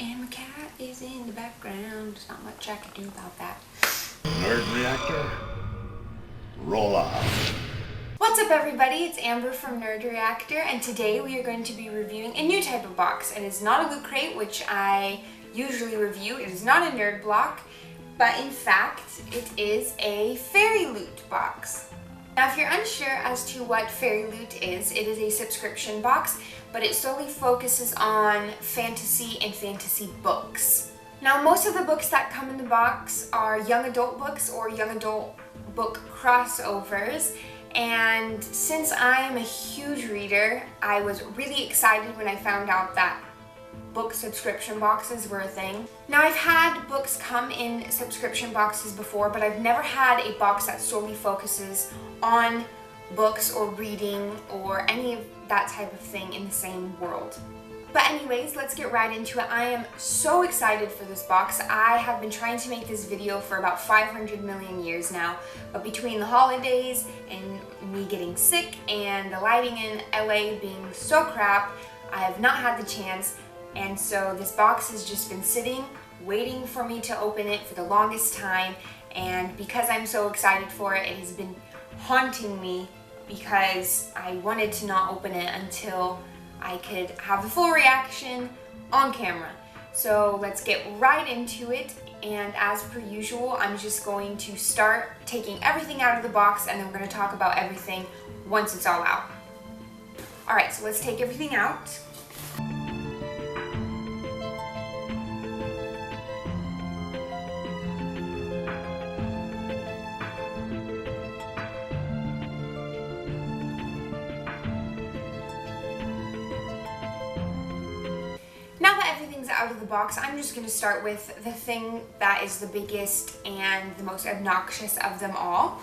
And my cat is in the background. There's not much I can do about that. Nerd Reactor, roll off. What's up everybody, it's Amber from Nerd Reactor, and today we are going to be reviewing a new type of box. It is not a loot crate, which I usually review. It is not a nerd block, but in fact, it is a Fairyloot box. Now if you're unsure as to what Fairyloot is, it is a subscription box, but it solely focuses on fantasy and fantasy books. Now most of the books that come in the box are young adult books or young adult book crossovers, and since I am a huge reader, I was really excited when I found out that book subscription boxes were a thing. Now I've had books come in subscription boxes before, but I've never had a box that solely focuses on books or reading or any of that type of thing in the same world. But anyways, let's get right into it. I am so excited for this box. I have been trying to make this video for about 500 million years now, but between the holidays and me getting sick and the lighting in LA being so crap, I have not had the chance, and so this box has just been sitting, waiting for me to open it for the longest time, and because I'm so excited for it, it has been haunting me because I wanted to not open it until I could have the full reaction on camera. So let's get right into it, and as per usual, I'm just going to start taking everything out of the box, and then we're going to talk about everything once it's all out. Alright, so let's take everything out. Now that everything's out of the box, I'm just going to start with the thing that is the biggest and the most obnoxious of them all,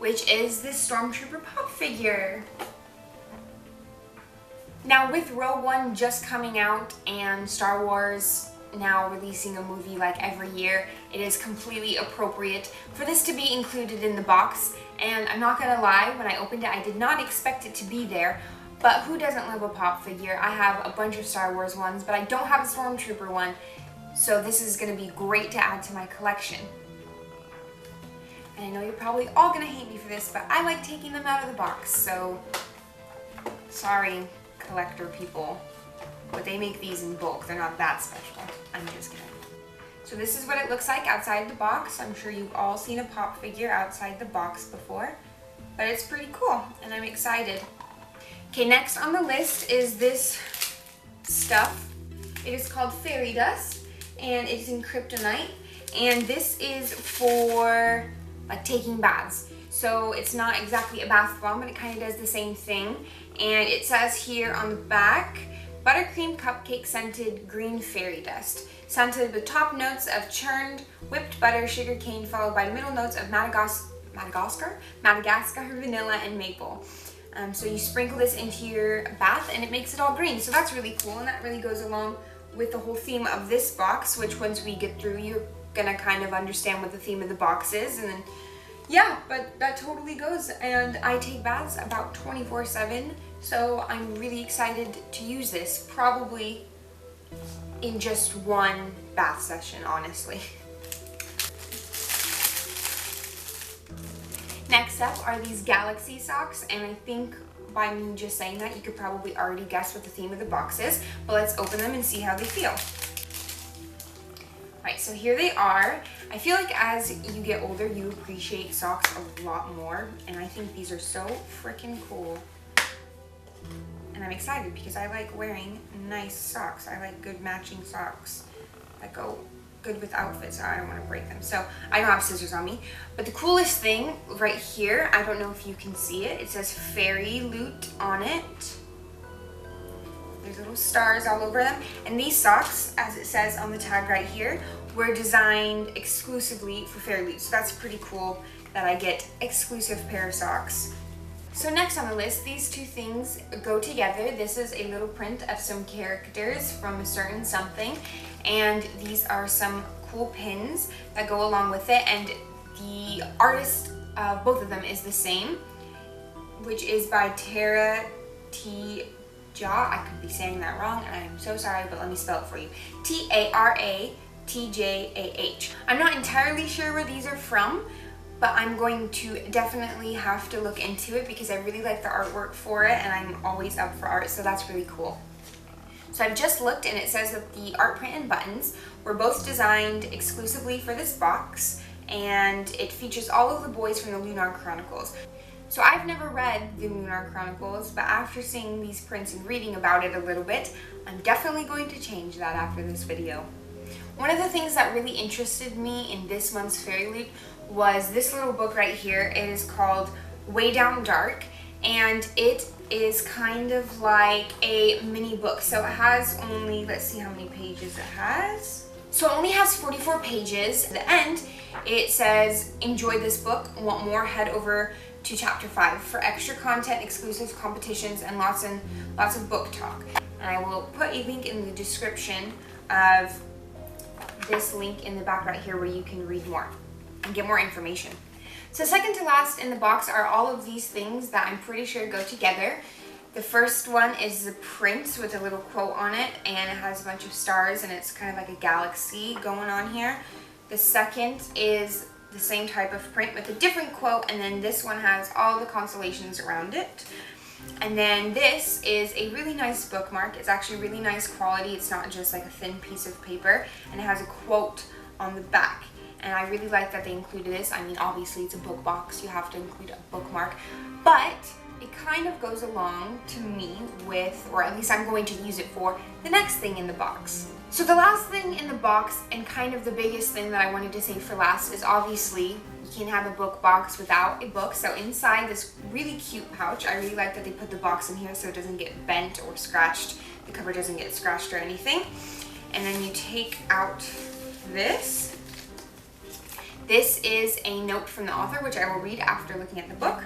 which is this Stormtrooper pop figure. Now with Rogue One just coming out and Star Wars now releasing a movie like every year, it is completely appropriate for this to be included in the box, and I'm not going to lie, when I opened it I did not expect it to be there. But who doesn't love a pop figure? I have a bunch of Star Wars ones, but I don't have a Stormtrooper one, so this is going to be great to add to my collection. And I know you're probably all going to hate me for this, but I like taking them out of the box, so sorry, collector people. But they make these in bulk, they're not that special. I'm just kidding. So this is what it looks like outside the box. I'm sure you've all seen a pop figure outside the box before, but it's pretty cool, and I'm excited. Okay, next on the list is this stuff. It is called Fairy Dust, and it's in kryptonite, and this is for like taking baths. So it's not exactly a bath bomb, but it kind of does the same thing. And it says here on the back, buttercream cupcake scented green fairy dust, scented with top notes of churned whipped butter, sugar cane, followed by middle notes of Madagascar, vanilla, and maple. So you sprinkle this into your bath and it makes it all green. So that's really cool, and that really goes along with the whole theme of this box, which once we get through, you're gonna kind of understand what the theme of the box is. And then, yeah, but that totally goes. And I take baths about 24/7, so I'm really excited to use this, probably in just one bath session, honestly. Next up are these galaxy socks, and I think by me just saying that you could probably already guess what the theme of the box is, but let's open them and see how they feel. Alright, so here they are. I feel like as you get older you appreciate socks a lot more, and I think these are so freaking cool. And I'm excited because I like wearing nice socks. I like good matching socks that go good with outfits. I don't want to break them, so I don't have scissors on me. But the coolest thing right here, I don't know if you can see it, it says Fairyloot on it. There's little stars all over them, and these socks, as it says on the tag right here, were designed exclusively for Fairyloot, so that's pretty cool that I get exclusive pair of socks. So next on the list, these two things go together. This is a little print of some characters from a certain something, and these are some cool pins that go along with it, and the artist of both of them is the same, which is by Tara T. I could be saying that wrong, and I'm so sorry, but let me spell it for you. Taratjah. I'm not entirely sure where these are from, but I'm going to definitely have to look into it because I really like the artwork for it, and I'm always up for art, so that's really cool. So I've just looked, and it says that the art print and buttons were both designed exclusively for this box, and it features all of the boys from the Lunar Chronicles. So I've never read the Lunar Chronicles, but after seeing these prints and reading about it a little bit, I'm definitely going to change that after this video. One of the things that really interested me in this month's Fairyloot was this little book right here. It is called Way Down Dark, and it is kind of like a mini book. So it has only, let's see how many pages it has. So it only has 44 pages. At the end, it says, enjoy this book, want more, head over to chapter 5 for extra content, exclusive competitions, and lots of book talk. And I will put a link in the description of this link in the back right here where you can read more and get more information. So second to last in the box are all of these things that I'm pretty sure go together. The first one is the print with a little quote on it, and it has a bunch of stars, and it's kind of like a galaxy going on here. The second is the same type of print with a different quote, and then this one has all the constellations around it. And then this is a really nice bookmark. It's actually really nice quality. It's not just like a thin piece of paper, and it has a quote on the back. And I really like that they included this. I mean, obviously it's a book box, you have to include a bookmark, but it kind of goes along to me with, or at least I'm going to use it for, the next thing in the box. So the last thing in the box, and kind of the biggest thing that I wanted to save for last, is obviously you can't have a book box without a book. So inside this really cute pouch, I really like that they put the box in here so it doesn't get bent or scratched. The cover doesn't get scratched or anything. And then you take out this. This is a note from the author, which I will read after looking at the book.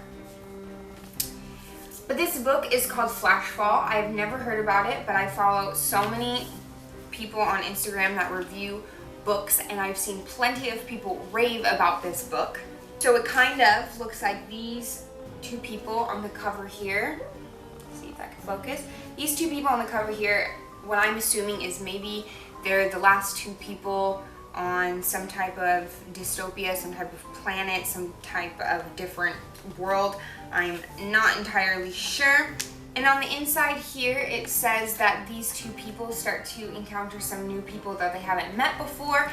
But this book is called Flashfall. I've never heard about it, but I follow so many people on Instagram that review books, and I've seen plenty of people rave about this book. So it kind of looks like these two people on the cover here. Let's see if I can focus. These two people on the cover here, what I'm assuming is maybe they're the last two people on some type of dystopia, some type of planet, some type of different world. I'm not entirely sure. And on the inside here, it says that these two people start to encounter some new people that they haven't met before.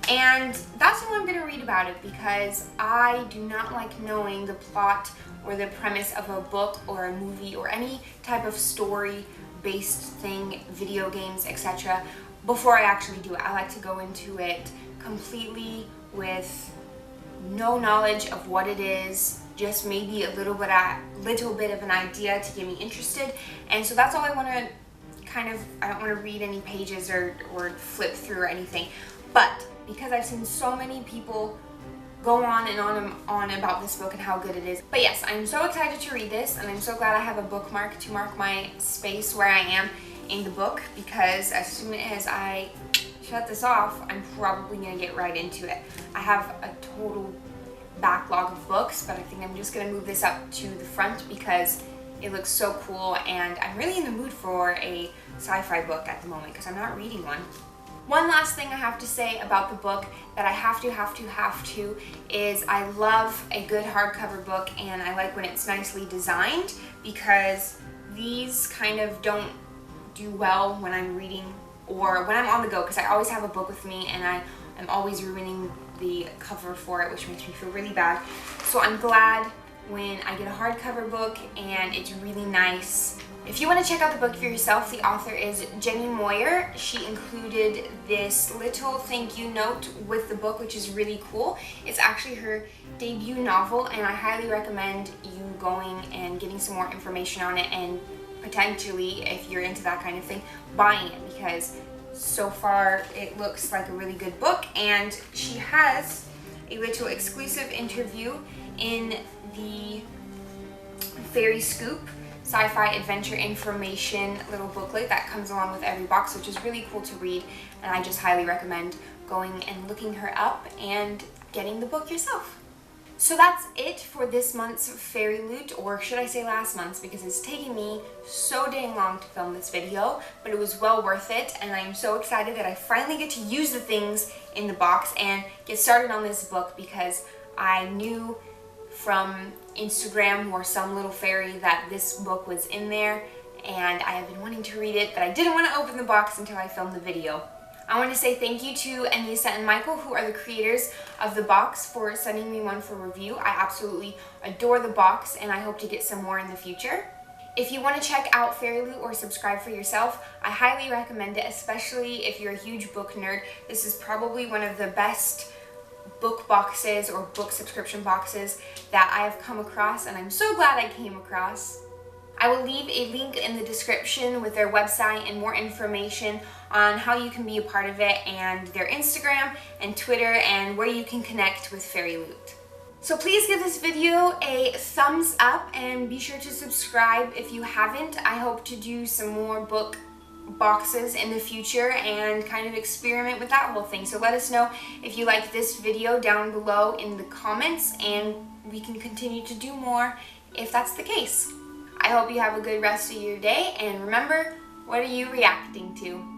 And that's all I'm going to read about it, because I do not like knowing the plot or the premise of a book or a movie or any type of story-based thing, video games, etc. before I actually do it. I like to go into it completely with no knowledge of what it is, just maybe a little bit of an idea to get me interested. And so that's all I want to I don't want to read any pages or flip through or anything. But because I've seen so many people go on and on about this book and how good it is. But yes, I'm so excited to read this, and I'm so glad I have a bookmark to mark my space where I am in the book, because as soon as I shut this off, I'm probably going to get right into it. I have a total backlog of books, but I think I'm just going to move this up to the front because it looks so cool, and I'm really in the mood for a sci-fi book at the moment because I'm not reading one. One last thing I have to say about the book that I have to is I love a good hardcover book, and I like when it's nicely designed, because these kind of don't do well when I'm reading or when I'm on the go, because I always have a book with me and I'm always ruining the cover for it, which makes me feel really bad. So I'm glad when I get a hardcover book and it's really nice. If you want to check out the book for yourself, the author is Jenny Moyer. She included this little thank you note with the book, which is really cool. It's actually her debut novel, and I highly recommend you going and getting some more information on it, and potentially, if you're into that kind of thing, buying it, because so far it looks like a really good book. And she has a little exclusive interview in the Fairy Scoop sci-fi adventure information little booklet that comes along with every box, which is really cool to read, and I just highly recommend going and looking her up and getting the book yourself. So that's it for this month's Fairy Loot, or should I say last month's, because it's taken me so dang long to film this video, but it was well worth it, and I'm so excited that I finally get to use the things in the box and get started on this book, because I knew from Instagram or some little fairy that this book was in there, and I have been wanting to read it, but I didn't want to open the box until I filmed the video. I want to say thank you to Anissa and Michael, who are the creators of the box, for sending me one for review. I absolutely adore the box, and I hope to get some more in the future. If you want to check out Fairyloot or subscribe for yourself, I highly recommend it, especially if you're a huge book nerd. This is probably one of the best book boxes or book subscription boxes that I have come across, and I'm so glad I came across. I will leave a link in the description with their website and more information on how you can be a part of it, and their Instagram and Twitter, and where you can connect with Fairyloot. So please give this video a thumbs up and be sure to subscribe if you haven't. I hope to do some more book boxes in the future and kind of experiment with that whole thing. So let us know if you like this video down below in the comments, and we can continue to do more if that's the case. I hope you have a good rest of your day, and remember, what are you reacting to?